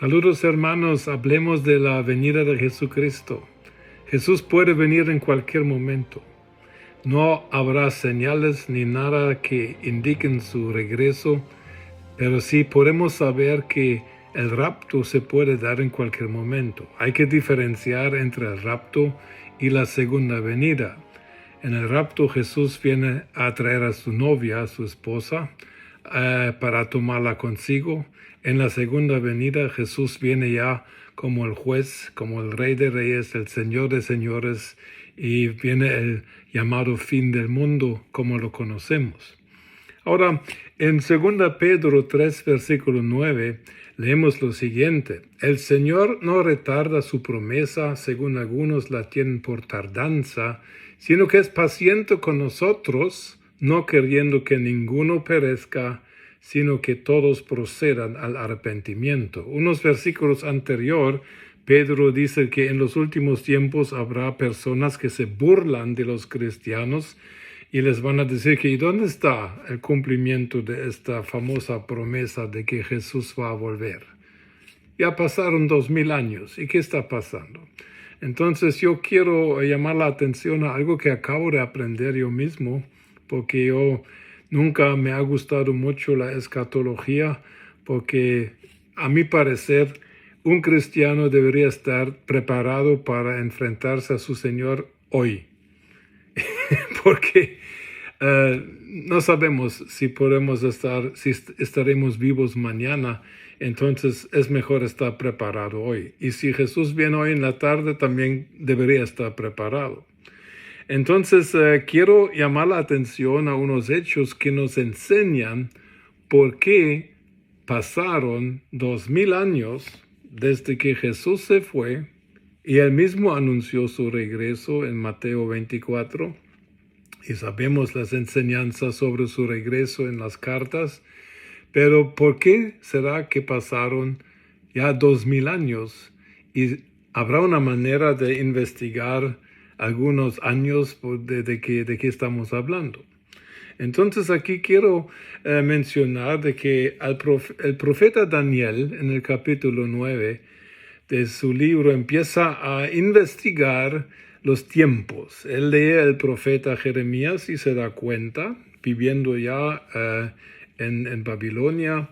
Saludos hermanos, hablemos de la venida de Jesucristo. Jesús puede venir en cualquier momento. No habrá señales ni nada que indiquen su regreso, pero sí podemos saber que el rapto se puede dar en cualquier momento. Hay que diferenciar entre el rapto y la segunda venida. En el rapto Jesús viene a traer a su novia, a su esposa, para tomarla consigo. En la segunda venida Jesús viene ya como el juez, como el Rey de Reyes, el Señor de Señores, y viene el llamado fin del mundo como lo conocemos. Ahora, en 2 Pedro 3, versículo 9, leemos lo siguiente: el Señor no retarda su promesa, según algunos la tienen por tardanza, sino que es paciente con nosotros, no queriendo que ninguno perezca, sino que todos procedan al arrepentimiento. Unos versículos anterior, Pedro dice que en los últimos tiempos habrá personas que se burlan de los cristianos y les van a decir que ¿y dónde está el cumplimiento de esta famosa promesa de que Jesús va a volver? Ya pasaron 2000 años, ¿y qué está pasando? Entonces yo quiero llamar la atención a algo que acabo de aprender yo mismo, porque yo nunca me ha gustado mucho la escatología, porque a mi parecer un cristiano debería estar preparado para enfrentarse a su Señor hoy. Porque no sabemos si estaremos vivos mañana, entonces es mejor estar preparado hoy. Y si Jesús viene hoy en la tarde, también debería estar preparado. Entonces quiero llamar la atención a unos hechos que nos enseñan por qué pasaron 2000 años desde que Jesús se fue y él mismo anunció su regreso en Mateo 24. Y sabemos las enseñanzas sobre su regreso en las cartas, pero ¿por qué será que pasaron ya 2000 años? Y habrá una manera de investigar algunos años de qué estamos hablando. Entonces aquí quiero mencionar de que el profeta Daniel, en el capítulo 9 de su libro, empieza a investigar los tiempos. Él lee el profeta Jeremías y se da cuenta, viviendo ya en Babilonia,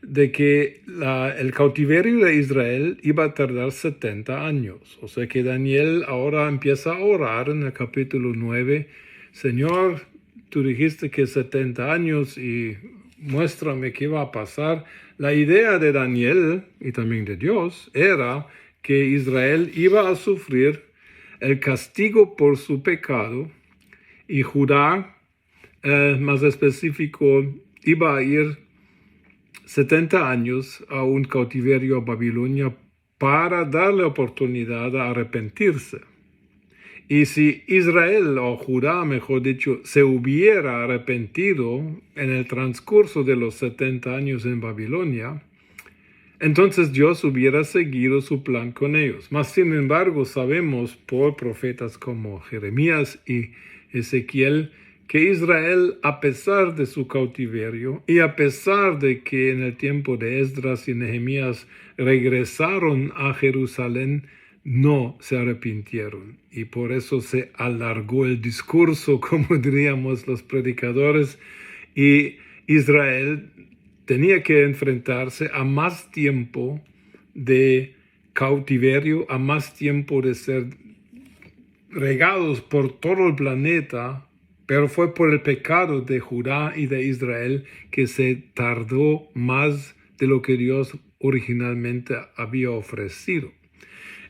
de que el cautiverio de Israel iba a tardar 70 años. O sea que Daniel ahora empieza a orar en el capítulo 9. Señor, tú dijiste que 70 años y muéstrame qué va a pasar. La idea de Daniel y también de Dios era que Israel iba a sufrir el castigo por su pecado y Judá, más específico, iba a ir 70 años a un cautiverio a Babilonia para darle oportunidad a arrepentirse. Y si Israel, o Judá mejor dicho, se hubiera arrepentido en el transcurso de los 70 años en Babilonia, entonces Dios hubiera seguido su plan con ellos. Mas, sin embargo, sabemos por profetas como Jeremías y Ezequiel que Israel, a pesar de su cautiverio y a pesar de que en el tiempo de Esdras y Nehemías regresaron a Jerusalén, no se arrepintieron. Y por eso se alargó el discurso, como diríamos los predicadores, y Israel tenía que enfrentarse a más tiempo de cautiverio, a más tiempo de ser regados por todo el planeta, pero fue por el pecado de Judá y de Israel que se tardó más de lo que Dios originalmente había ofrecido.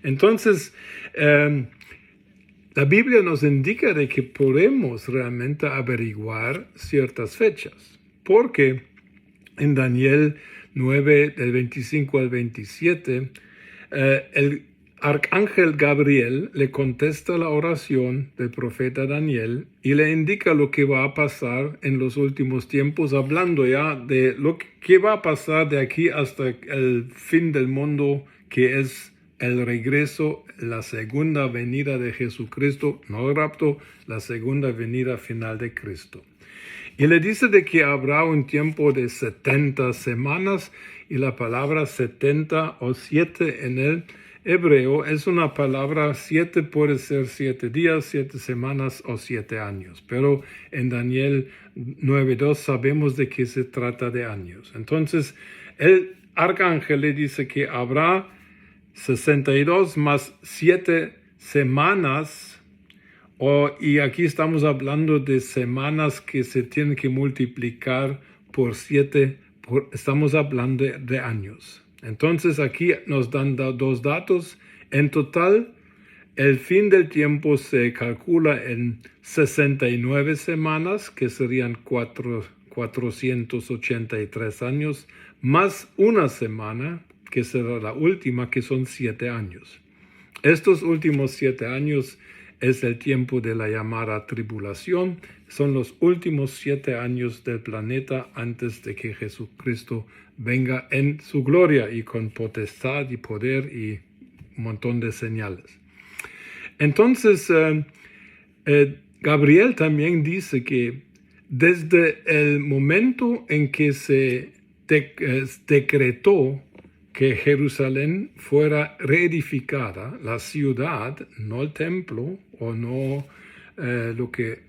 Entonces, la Biblia nos indica de que podemos realmente averiguar ciertas fechas, porque en Daniel 9, del 25 al 27, el arcángel Gabriel le contesta la oración del profeta Daniel y le indica lo que va a pasar en los últimos tiempos, hablando ya de lo que va a pasar de aquí hasta el fin del mundo, que es el regreso, la segunda venida de Jesucristo, no el rapto, la segunda venida final de Cristo. Y le dice de que habrá un tiempo de 70 semanas y la palabra 70 o 7 en el hebreo es una palabra. 7 puede ser 7 días, 7 semanas o 7 años, pero en Daniel 9:2 sabemos de qué se trata de años. Entonces el arcángel le dice que habrá 62 más 7 semanas, y aquí estamos hablando de semanas que se tienen que multiplicar por 7, estamos hablando de años. Entonces aquí nos dan dos datos. En total, el fin del tiempo se calcula en 69 semanas, que serían 483 años, más una semana, que será la última, que son 7 años. Estos últimos 7 años es el tiempo de la llamada tribulación. Son los últimos 7 años del planeta antes de que Jesucristo venga en su gloria y con potestad y poder y un montón de señales. Entonces, Gabriel también dice que desde el momento en que se decretó que Jerusalén fuera reedificada, la ciudad, no el templo, o no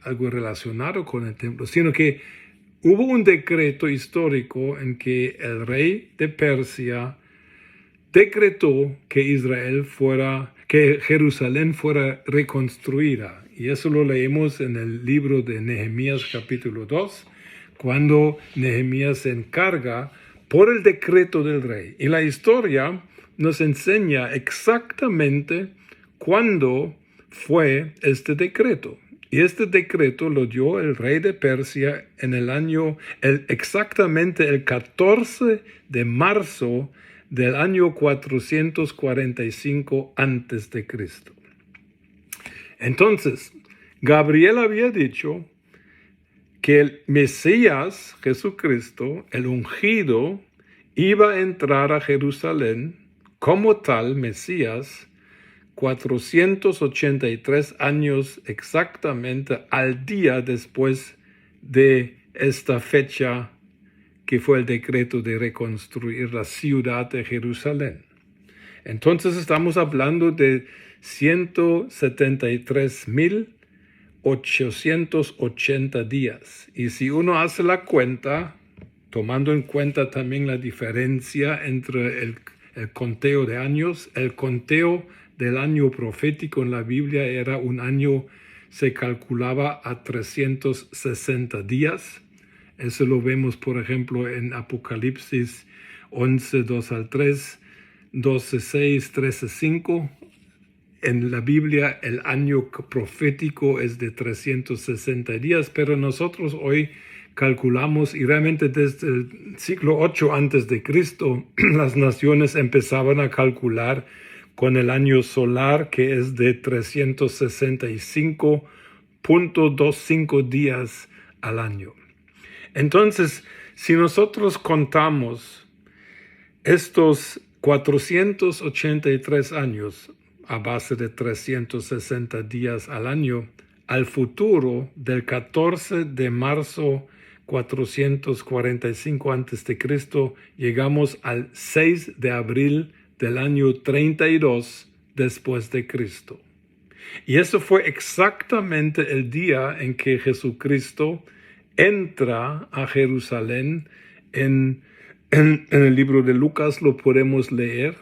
algo relacionado con el templo, sino que hubo un decreto histórico en que el rey de Persia decretó que Jerusalén fuera reconstruida. Y eso lo leemos en el libro de Nehemías capítulo 2, cuando Nehemías se encarga por el decreto del rey. Y la historia nos enseña exactamente cuándo fue este decreto. Y este decreto lo dio el rey de Persia en el año, exactamente el 14 de marzo del año 445 antes de Cristo. Entonces, Gabriel había dicho que el Mesías, Jesucristo, el ungido, iba a entrar a Jerusalén como tal Mesías 483 años exactamente al día después de esta fecha que fue el decreto de reconstruir la ciudad de Jerusalén. Entonces estamos hablando de 173,880 días. Y si uno hace la cuenta, tomando en cuenta también la diferencia entre el conteo de años, el conteo del año profético en la Biblia era un año, se calculaba a 360 días. Eso lo vemos, por ejemplo, en Apocalipsis 11, 2 al 3, 12, 6, 13, 5. En la Biblia el año profético es de 360 días, pero nosotros hoy calculamos, y realmente desde el siglo 8 antes de Cristo, las naciones empezaban a calcular con el año solar, que es de 365.25 días al año. Entonces, si nosotros contamos estos 483 años a base de 360 días al año, al futuro del 14 de marzo 445 a.C., llegamos al 6 de abril del año 32 después de Cristo. Y eso fue exactamente el día en que Jesucristo entra a Jerusalén. En el libro de Lucas lo podemos leer.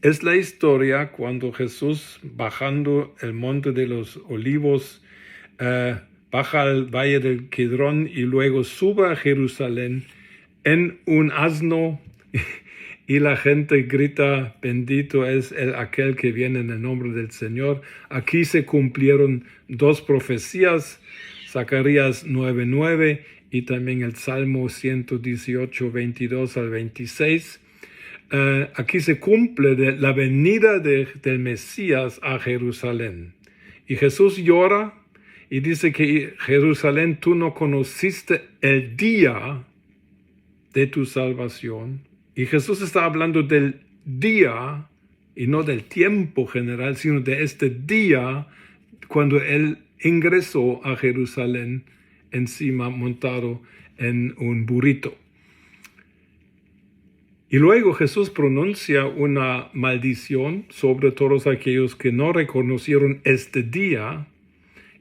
Es la historia cuando Jesús, bajando el monte de los olivos, baja al valle del Kidrón y luego sube a Jerusalén en un asno, y la gente grita: bendito es aquel que viene en el nombre del Señor. Aquí se cumplieron 2 profecías, Zacarías 9:9 y también el Salmo 118, 22 al 26. Aquí se cumple la venida del Mesías a Jerusalén. Y Jesús llora y dice que Jerusalén, tú no conociste el día de tu salvación. Y Jesús está hablando del día y no del tiempo general, sino de este día cuando Él ingresó a Jerusalén encima, montado en un burrito. Y luego Jesús pronuncia una maldición sobre todos aquellos que no reconocieron este día.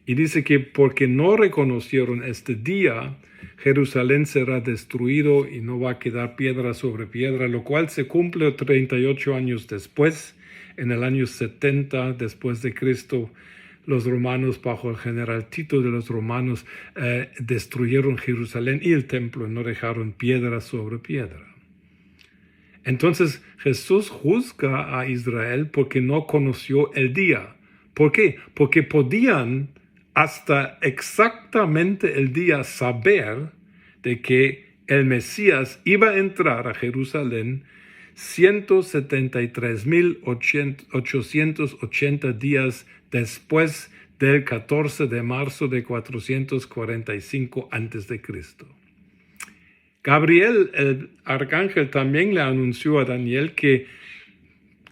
Y dice que porque no reconocieron este día, Jerusalén será destruido y no va a quedar piedra sobre piedra, lo cual se cumple 38 años después, en el año 70 después de Cristo. Los romanos, bajo el general Tito de los romanos, destruyeron Jerusalén y el templo, no dejaron piedra sobre piedra. Entonces Jesús juzga a Israel porque no conoció el día. ¿Por qué? Porque podían hasta exactamente el día saber de que el Mesías iba a entrar a Jerusalén 173.880 días después del 14 de marzo de 445 a.C. Gabriel, el arcángel, también le anunció a Daniel que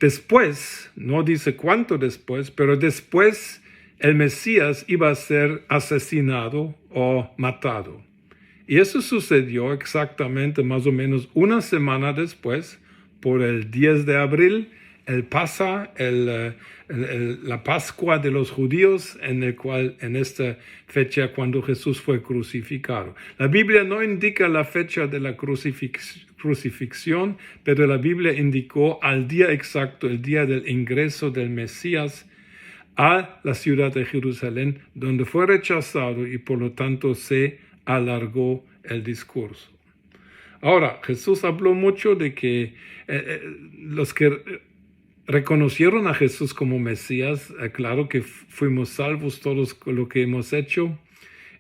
después, no dice cuánto después, pero después el Mesías iba a ser asesinado o matado. Y eso sucedió exactamente más o menos una semana después, por el 10 de abril, la Pascua de los judíos, en esta fecha cuando Jesús fue crucificado. La Biblia no indica la fecha de la crucifixión, pero la Biblia indicó al día exacto, el día del ingreso del Mesías a la ciudad de Jerusalén, donde fue rechazado y por lo tanto se alargó el discurso. Ahora, Jesús habló mucho de que los que reconocieron a Jesús como Mesías, claro que fuimos salvos todos con lo que hemos hecho,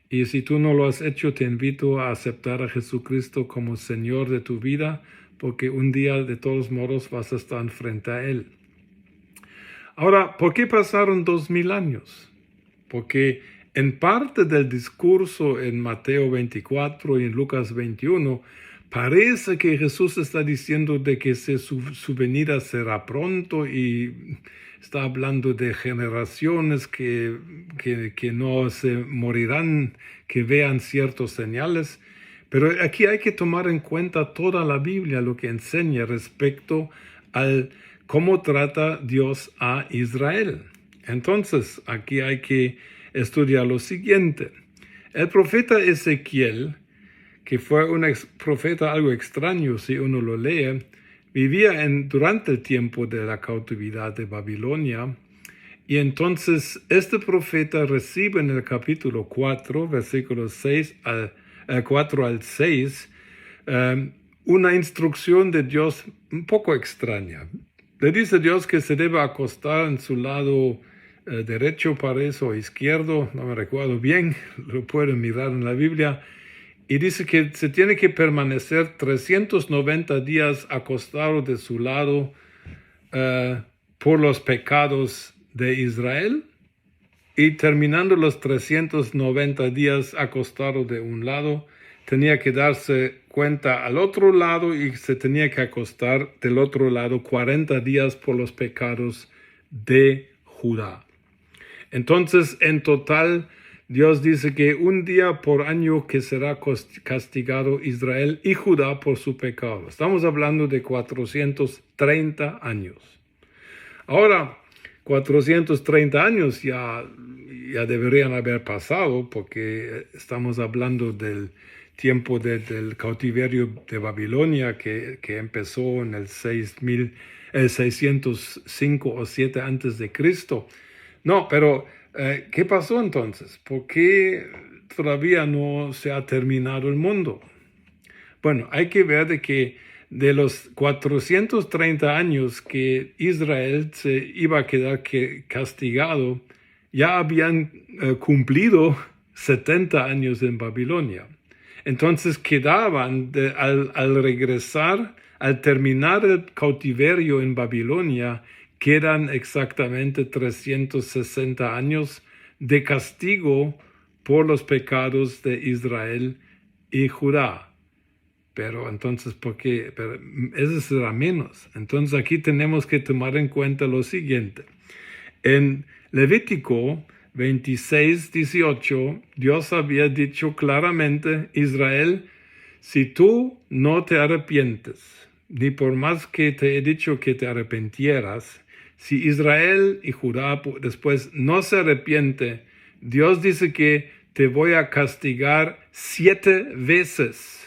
y si tú no lo has hecho, te invito a aceptar a Jesucristo como Señor de tu vida, porque un día de todos modos vas a estar frente a Él. Ahora, ¿por qué pasaron 2000 años? Porque en parte del discurso en Mateo 24 y en Lucas 21, parece que Jesús está diciendo de que su venida será pronto y está hablando de generaciones que no se morirán, que vean ciertos señales. Pero aquí hay que tomar en cuenta toda la Biblia, lo que enseña respecto al cómo trata Dios a Israel. Entonces, aquí hay que estudiar lo siguiente. El profeta Ezequiel, que fue un profeta algo extraño si uno lo lee, vivía durante el tiempo de la cautividad de Babilonia, y entonces este profeta recibe en el capítulo 4, versículos 4 al 6, una instrucción de Dios un poco extraña. Le dice Dios que se debe acostar en su lado derecho, parece, o izquierdo, no me recuerdo bien, lo pueden mirar en la Biblia, y dice que se tiene que permanecer 390 días acostado de su lado por los pecados de Israel, y terminando los 390 días acostado de un lado, tenía que darse cuenta al otro lado y se tenía que acostar del otro lado 40 días por los pecados de Judá. Entonces, en total, Dios dice que un día por año que será castigado Israel y Judá por su pecado. Estamos hablando de 430 años. Ahora, 430 años ya deberían haber pasado, porque estamos hablando del tiempo del cautiverio de Babilonia que empezó en el 605 o 7 antes de Cristo. No, pero ¿qué pasó entonces? ¿Por qué todavía no se ha terminado el mundo? Bueno, hay que ver de que de los 430 años que Israel se iba a quedar castigado, ya habían cumplido 70 años en Babilonia. Entonces quedaban, al regresar, al terminar el cautiverio en Babilonia, quedan exactamente 360 años de castigo por los pecados de Israel y Judá. Pero entonces, ¿por qué? Pero eso será menos. Entonces aquí tenemos que tomar en cuenta lo siguiente. En Levítico 26, 18, Dios había dicho claramente: Israel, si tú no te arrepientes ni por más que te he dicho que te arrepentieras, si Israel y Judá después no se arrepiente, Dios dice que te voy a castigar 7 veces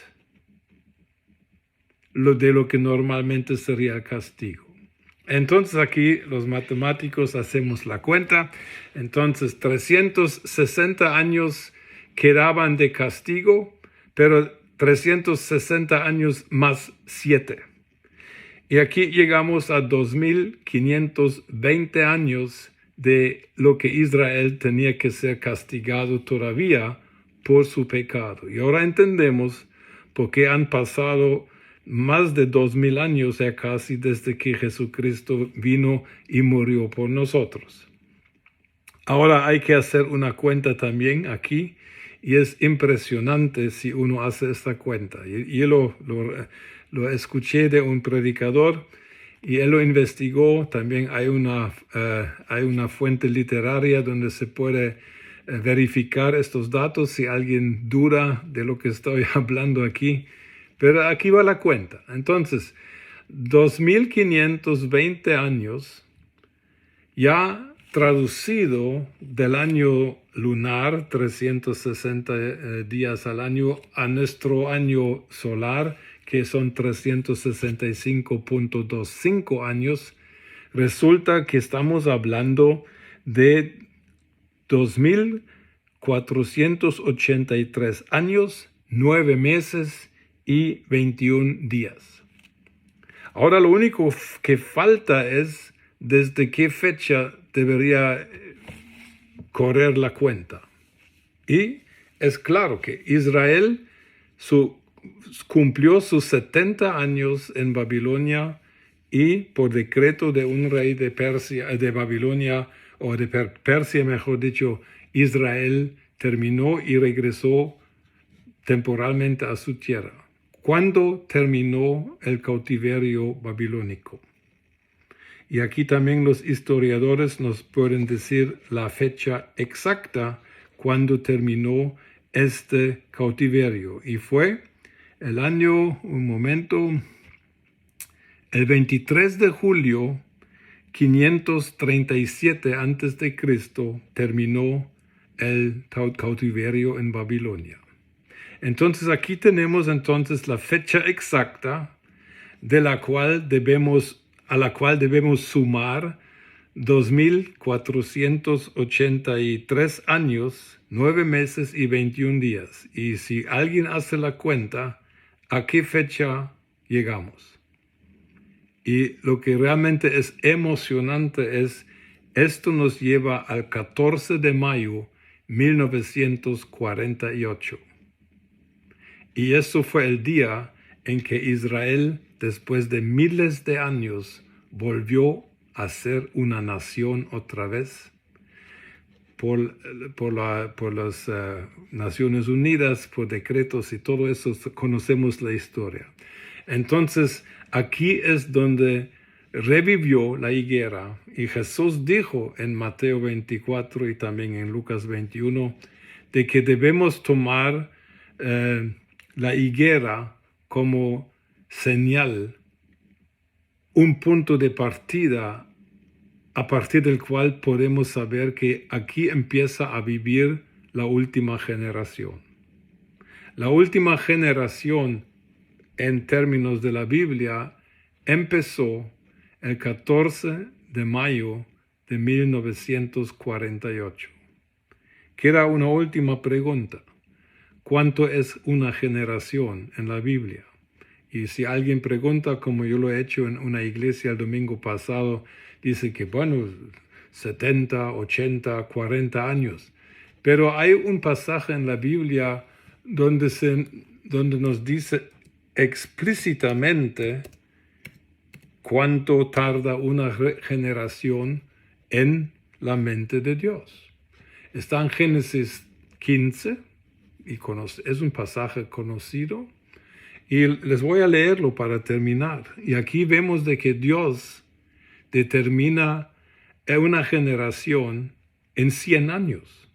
de lo que normalmente sería el castigo. Entonces aquí los matemáticos hacemos la cuenta. Entonces 360 años quedaban de castigo, pero 360 años más 7. Y aquí llegamos a 2520 años de lo que Israel tenía que ser castigado todavía por su pecado. Y ahora entendemos por qué han pasado más de 2000 años ya casi desde que Jesucristo vino y murió por nosotros. Ahora hay que hacer una cuenta también aquí, y es impresionante si uno hace esta cuenta. Yo lo escuché de un predicador y él lo investigó. También hay una fuente literaria donde se puede verificar estos datos si alguien duda de lo que estoy hablando aquí. Pero aquí va la cuenta. Entonces, 2520 años ya traducido del año lunar, 360 días al año, a nuestro año solar, que son 365.25 años, resulta que estamos hablando de 2483 años, 9 meses y 21 días. Ahora lo único que falta es desde qué fecha debería correr la cuenta. Y es claro que Israel cumplió sus 70 años en Babilonia, y por decreto de un rey de Persia, de Babilonia, o de Persia mejor dicho, Israel terminó y regresó temporalmente a su tierra. ¿Cuándo terminó el cautiverio babilónico? Y aquí también los historiadores nos pueden decir la fecha exacta cuando terminó este cautiverio. Y fue el año, el 23 de julio 537 a.C. terminó el cautiverio en Babilonia. Entonces aquí tenemos entonces la fecha exacta a la cual debemos sumar 2483 años, 9 meses y 21 días. Y si alguien hace la cuenta, ¿a qué fecha llegamos? Y lo que realmente es emocionante es, esto nos lleva al 14 de mayo 1948. Y eso fue el día en que Israel, después de miles de años, volvió a ser una nación otra vez. Por las Naciones Unidas, por decretos y todo eso, conocemos la historia. Entonces, aquí es donde revivió la higuera, y Jesús dijo en Mateo 24 y también en Lucas 21, de que debemos tomar la higuera como señal, un punto de partida a partir del cual podemos saber que aquí empieza a vivir la última generación. La última generación, en términos de la Biblia, empezó el 14 de mayo de 1948. Queda una última pregunta. ¿Cuánto es una generación en la Biblia? Y si alguien pregunta, como yo lo he hecho en una iglesia el domingo pasado, dice que, 70, 80, 40 años. Pero hay un pasaje en la Biblia donde nos dice explícitamente cuánto tarda una generación en la mente de Dios. Está en Génesis 15, y es un pasaje conocido, y les voy a leerlo para terminar. Y aquí vemos de que Dios determina una generación en 100 años.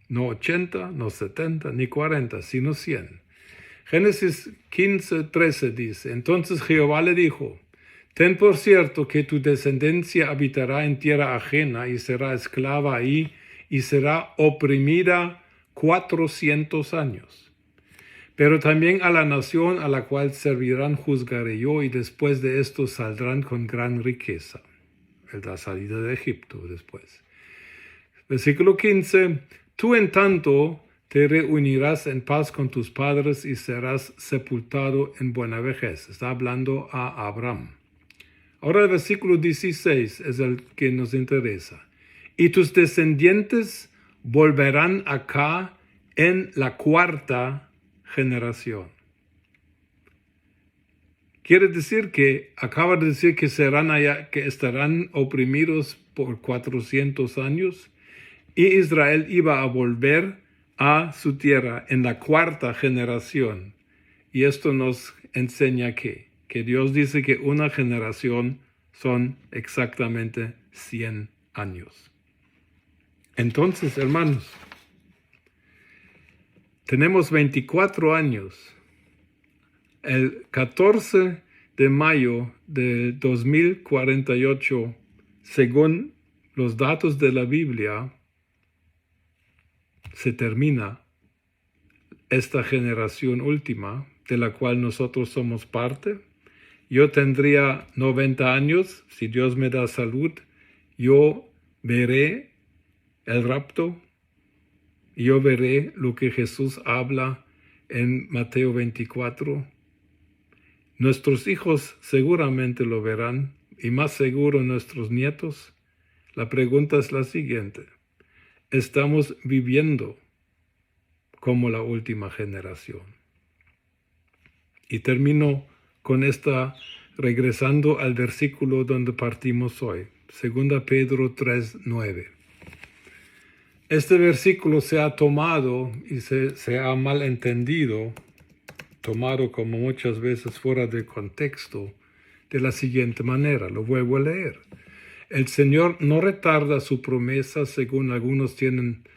No 80, no 70, ni 40, sino 100. Génesis 15:13 dice, entonces Jehová le dijo, ten por cierto que tu descendencia habitará en tierra ajena y será esclava ahí y será oprimida 400 años. Pero también a la nación a la cual servirán juzgaré yo y después de esto saldrán con gran riqueza. La salida de Egipto después. Versículo 15, tú en tanto te reunirás en paz con tus padres y serás sepultado en buena vejez. Está hablando a Abraham. Ahora el versículo 16 es el que nos interesa. Y tus descendientes volverán acá en la cuarta generación. Quiere decir que, acaba de decir que serán allá, que estarán oprimidos por 400 años y Israel iba a volver a su tierra en la cuarta generación. Y esto nos enseña que Dios dice que una generación son exactamente 100 años. Entonces, hermanos, tenemos 24 años. El 14 de mayo de 2048, según los datos de la Biblia, se termina esta generación última, de la cual nosotros somos parte. Yo tendría 90 años, si Dios me da salud, yo veré el rapto, yo veré lo que Jesús habla en Mateo 24. Nuestros hijos seguramente lo verán, y más seguro nuestros nietos. La pregunta es la siguiente: ¿estamos viviendo como la última generación? Y termino con esta, regresando al versículo donde partimos hoy, 2 Pedro 3:9. Este versículo se ha tomado y se ha malentendido, tomado como muchas veces fuera de contexto, de la siguiente manera. Lo vuelvo a leer. El Señor no retarda su promesa, según algunos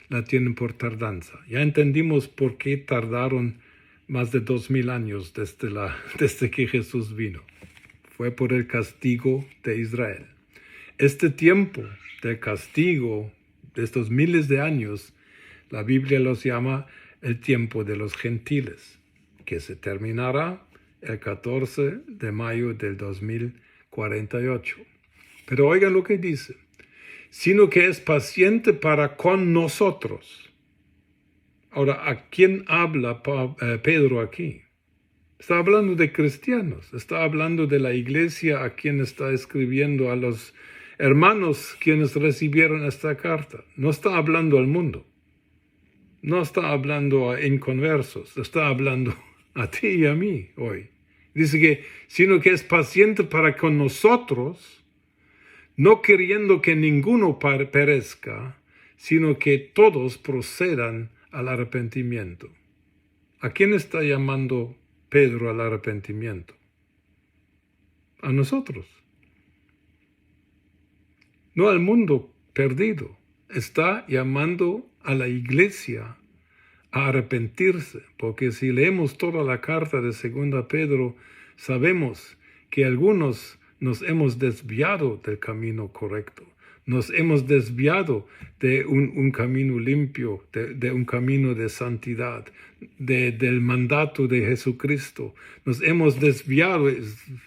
la tienen por tardanza. Ya entendimos por qué tardaron más de 2000 años desde que Jesús vino. Fue por el castigo de Israel. Este tiempo de castigo, de estos miles de años, la Biblia los llama el tiempo de los gentiles, que se terminará el 14 de mayo del 2048. Pero oigan lo que dice: sino que es paciente para con nosotros. Ahora, ¿a quién habla Pedro aquí? Está hablando de cristianos, está hablando de la iglesia a quien está escribiendo, a los hermanos quienes recibieron esta carta. No está hablando al mundo, no está hablando a inconversos, está hablando a ti y a mí hoy. Dice que, sino que es paciente para con nosotros, no queriendo que ninguno perezca, sino que todos procedan al arrepentimiento. ¿A quién está llamando Pedro al arrepentimiento? A nosotros. No al mundo perdido. Está llamando a la iglesia a arrepentirse, porque si leemos toda la carta de 2 Pedro, sabemos que algunos nos hemos desviado del camino correcto. Nos hemos desviado de un camino limpio, de un camino de santidad, del mandato de Jesucristo. Nos hemos desviado,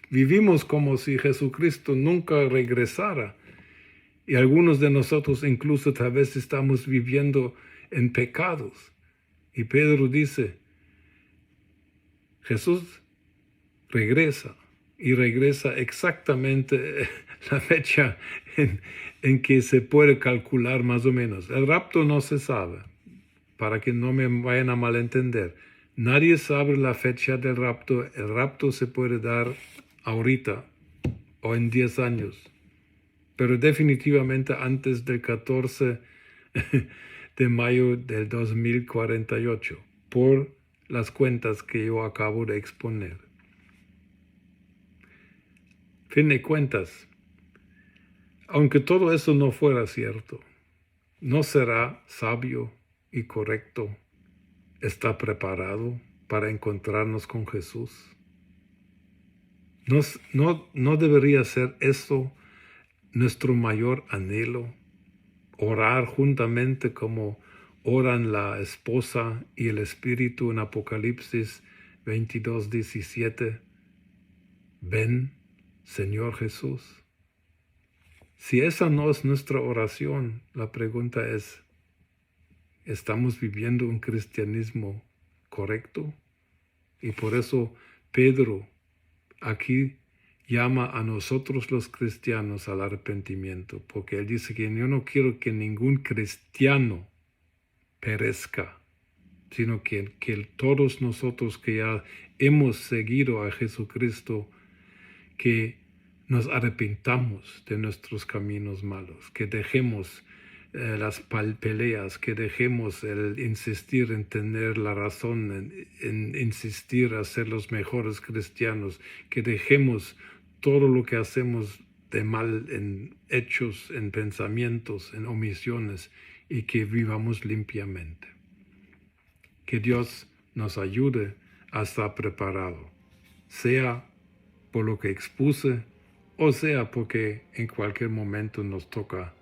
vivimos como si Jesucristo nunca regresara. Y algunos de nosotros incluso tal vez estamos viviendo en pecados. Y Pedro dice, Jesús regresa. Y regresa exactamente la fecha en que se puede calcular más o menos. El rapto no se sabe, para que no me vayan a malentender. Nadie sabe la fecha del rapto. El rapto se puede dar ahorita o en 10 años, pero definitivamente antes del 14 de mayo del 2048, por las cuentas que yo acabo de exponer. Fin de cuentas, aunque todo eso no fuera cierto, ¿no será sabio y correcto estar preparado para encontrarnos con Jesús? ¿No debería ser esto nuestro mayor anhelo? Orar juntamente como oran la esposa y el espíritu en Apocalipsis 22:17. Ven, Señor Jesús. Si esa no es nuestra oración, la pregunta es, ¿estamos viviendo un cristianismo correcto? Y por eso Pedro aquí llama a nosotros los cristianos al arrepentimiento, porque él dice que yo no quiero que ningún cristiano perezca, sino que todos nosotros que ya hemos seguido a Jesucristo, que nos arrepintamos de nuestros caminos malos, que dejemos las peleas, que dejemos el insistir en tener la razón, en insistir a ser los mejores cristianos, que dejemos todo lo que hacemos de mal en hechos, en pensamientos, en omisiones, y que vivamos limpiamente. Que Dios nos ayude a estar preparado, sea por lo que expuse, o sea porque en cualquier momento nos toca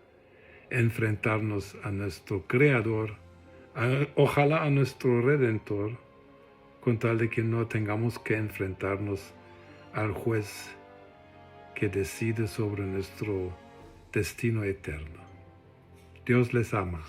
enfrentarnos a nuestro Creador, ojalá a nuestro Redentor, con tal de que no tengamos que enfrentarnos al juez que decide sobre nuestro destino eterno. Dios les ama.